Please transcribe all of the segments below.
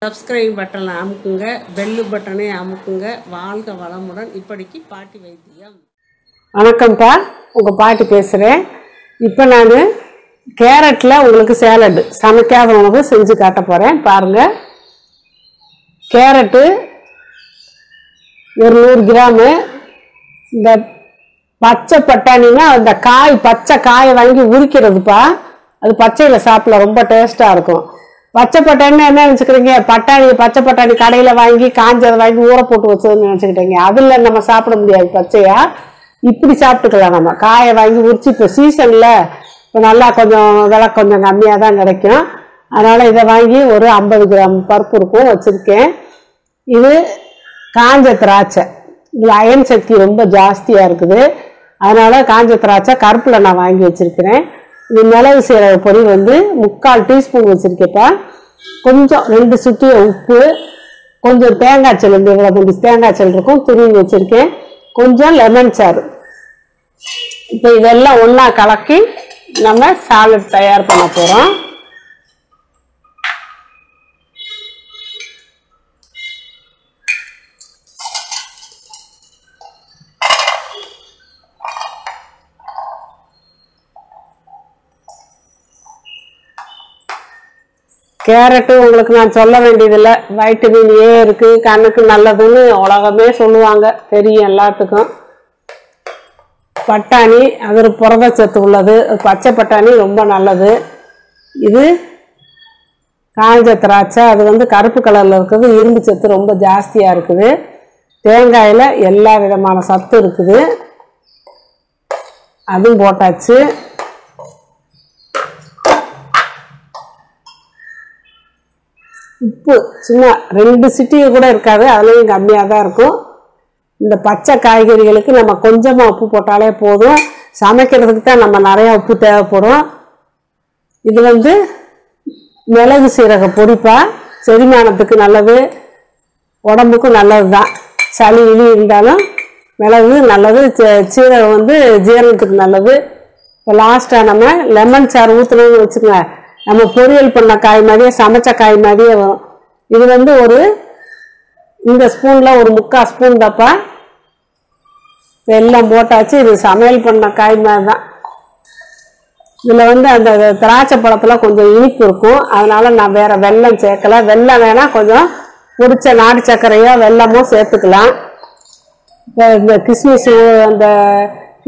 Subscribe பட்டனை அமுக்குங்க, bell பட்டனை அமுக்குங்க. வாழ்க வளமுடன். இப்படிக்கு பாட்டி வைத்தியம். வணக்கம்ப்பா, உங்கள் பாட்டி பேசுகிறேன். இப்போ நான் கேரட்டில் உங்களுக்கு சேலடு சமைக்காத உணவு செஞ்சு காட்ட போகிறேன். பாருங்கள், கேரட்டு ஒரு 100 கிராமு. இந்த பச்சை பட்டாணின்னா அந்த பச்சை காயை வாங்கி உரிக்கிறதுப்பா. அது பச்சையில் சாப்பிட ரொம்ப டேஸ்ட்டாக இருக்கும். பச்சை பட்டாணின்னா என்ன நினச்சிக்கிறீங்க? பச்சை பட்டாணி கடையில் வாங்கி காஞ்சதை வாங்கி ஊற போட்டு வச்சதுன்னு நினச்சிக்கிட்டீங்க. அதில் நம்ம சாப்பிட முடியாது பச்சையா. இப்படி சாப்பிட்டுக்கலாம். நம்ம காயை வாங்கி உரிச்சு இப்போ சீசனில் இப்போ நல்லா கொஞ்சம் விலை கொஞ்சம் கம்மியாக தான் கிடைக்கும். அதனால் இதை வாங்கி ஒரு 50 கிராம் பருப்பு இருக்கும் வச்சுருக்கேன். இது காஞ்ச திராட்சை. இதில் அயன் சக்தி ரொம்ப ஜாஸ்தியாக இருக்குது. அதனால் காஞ்ச திராட்சை கருப்பில் நான் வாங்கி வச்சுருக்கிறேன். இது மிளகு சீரக பொடி 3/4 டீஸ்பூன் வச்சுருக்கேப்பா. கொஞ்சம் 2 சுட்டிய உப்பு, கொஞ்சம் தேங்காய் செல், இவ்வளோ கொஞ்சம் தேங்காய் செல் இருக்கும், துருவி வச்சுருக்கேன். கொஞ்சம் லெமன் சாறு. இப்போ இதெல்லாம் ஒன்றா கலக்கி நம்ம சாலட் தயார் பண்ண போகிறோம். கேரட்டு உங்களுக்கு நான் சொல்ல வேண்டியதில்லை. வைட்டமின் ஏ இருக்குது, கண்ணுக்கு நல்லதுன்னு உலகமே சொல்லுவாங்க, தெரியும் எல்லாத்துக்கும். பட்டாணி அது ஒரு புரதச்சத்து உள்ளது. பச்சை பட்டாணி ரொம்ப நல்லது. இது காஞ்ச திராட்சை, அது கருப்பு கலரில் இருக்குது. இரும்பு சத்து ரொம்ப ஜாஸ்தியாக இருக்குது. தேங்காயில் எல்லா விதமான சத்து இருக்குது, அதுவும் போட்டாச்சு. உப்பு சும்மா 2 சிட்டிகை கூட இருக்காது, அதுலேயும் கம்மியாக தான் இருக்கும். இந்த பச்சை காய்கறிகளுக்கு நம்ம கொஞ்சமாக உப்பு போட்டாலே போதும். சமைக்கிறதுக்கு தான் நம்ம நிறையா உப்பு தேவைப்படும். இது மிளகு சீரக பொடிப்பா. செரிமானத்துக்கு நல்லது, உடம்புக்கும் நல்லது தான். சளி இலி இருந்தாலும் மிளகு நல்லது. சீரகம் ஜீரணத்துக்கு நல்லது. இப்போ லாஸ்ட்டாக நம்ம லெமன் சாறு ஊற்றணும்னு வச்சுக்கோங்க, நம்ம பொரியல் பண்ண காய் மாதிரியே சமைச்ச காய் மாதிரியே வரும். இது ஒரு இந்த ஸ்பூனில் ஒரு 3/4 ஸ்பூன் தப்பா எல்லாம் போட்டாச்சு. இது சமையல் பண்ண காய் மாதிரி தான். இதில் அந்த திராட்சை பழத்தில் கொஞ்சம் இனிப்பு இருக்கும். அதனால் நான் வேறு வெல்லம் சேர்க்கலை. வெல்லம் வேணால் கொஞ்சம் பிடிச்ச நாட்டு சர்க்கரையோ வெல்லமோ சேர்த்துக்கலாம். இப்போ இந்த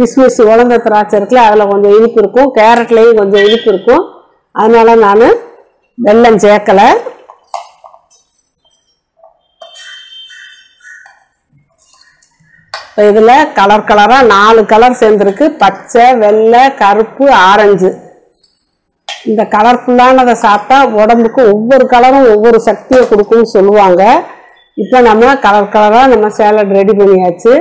கிஸ்மிஸ் உலர்ந்த திராட்சை இருக்குல்ல, அதில் கொஞ்சம் இனிப்பு இருக்கும். கேரட்லேயும் கொஞ்சம் இனிப்பு இருக்கும். அதனால் நான் வெல்லம் சேர்க்கலை. இப்போ இதில் கலராக 4 கலர் சேர்ந்துருக்கு. பச்சை, வெள்ளை, கருப்பு, ஆரஞ்சு. இந்த கலர்ஃபுல்லானதை சாப்பிட்டா உடம்புக்கு ஒவ்வொரு கலரும் ஒவ்வொரு சக்தியை கொடுக்கும்னு சொல்லுவாங்க. இப்போ நம்ம கலராக நம்ம சேலட் ரெடி பண்ணியாச்சு.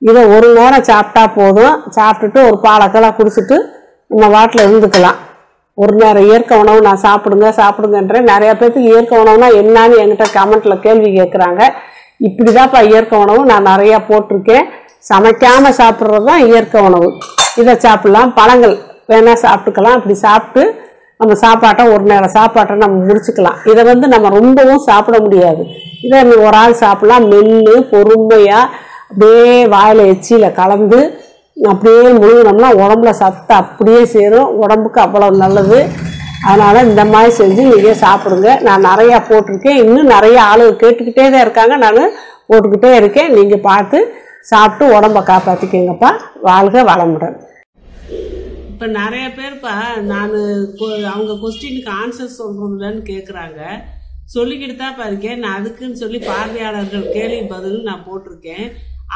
இதை ஒரு நேரம் சாப்பிட்டா போதும். சாப்பிட்டுட்டு ஒரு பாலக்கெல்லாம் குடிச்சிட்டு நம்ம வாட்டில் இருந்துக்கலாம். ஒரு நேரம் இயற்கை உணவு நான் சாப்பிடுங்கன்றேன். நிறையா பேர்த்துக்கு இயற்கை உணவுனா என்னான்னு என்கிட்ட கமெண்ட்டில் கேள்வி கேட்குறாங்க. இப்படி தான்ப்பா இயற்கை உணவு நான் நிறையா போட்டிருக்கேன். சமைக்காமல் சாப்பிட்றது தான் இயற்கை உணவு. இதை சாப்பிட்லாம். பழங்கள் வேணால் சாப்பிட்டுக்கலாம். இப்படி சாப்பிட்டு நம்ம சாப்பாட்டை ஒரு நேரம் சாப்பாட்டை நம்ம முடிச்சுக்கலாம். இதை நம்ம ரொம்பவும் சாப்பிட முடியாது. இதை ஒரு ஆள் சாப்பிட்லாம். மென்று பொறுமையாக அப்படியே வாயில் எச்சியில் கலந்து அப்படியே முழுங்கினோம்னா உடம்புல சத்து அப்படியே சேரும். உடம்புக்கு அவ்வளோ நல்லது. அதனால் இந்த மாதிரி செஞ்சு நீங்கள் சாப்பிடுங்க. நான் நிறையா போட்டிருக்கேன். இன்னும் நிறைய ஆளுங்க கேட்டுக்கிட்டே தான் இருக்காங்க. நான் போட்டுக்கிட்டே இருக்கேன். நீங்கள் பார்த்து சாப்பிட்டு உடம்பை காப்பாற்றிக்கங்கப்பா. வாழ்க வளமுடன். இப்போ நிறைய பேர்ப்பா நான் அவங்க கொஸ்டினுக்கு ஆன்சர் சொல்கிறதில்லன்னு கேட்குறாங்க. சொல்லிக்கிட்டு தான் இருக்கேன். நான் அதுக்குன்னு சொல்லி பார்வையாளர்கள் கேள்வி பதில் நான் போட்டிருக்கேன்.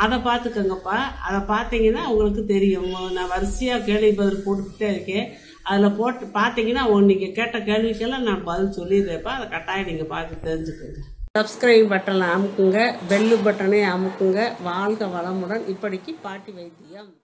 அதை பார்த்துக்கங்கப்பா. அதை பார்த்தீங்கன்னா உங்களுக்கு தெரியும். நான் வரிசையாக கேள்வி பதில் போட்டுக்கிட்டே இருக்கேன். அதில் பார்த்தீங்கன்னா நீங்கள் கேட்ட கேள்விக்கெல்லாம் நான் பதில் சொல்லிடுறேன்ப்பா. அதை கட்டாயம் நீங்கள் பார்த்து தெரிஞ்சுக்கோங்க. சப்ஸ்கிரைப் பட்டனை அமுக்குங்க, பெல்லு பட்டனை அமுக்குங்க. வாழ்க வளமுடன். இப்படிக்கு பாட்டி வைத்தியம்.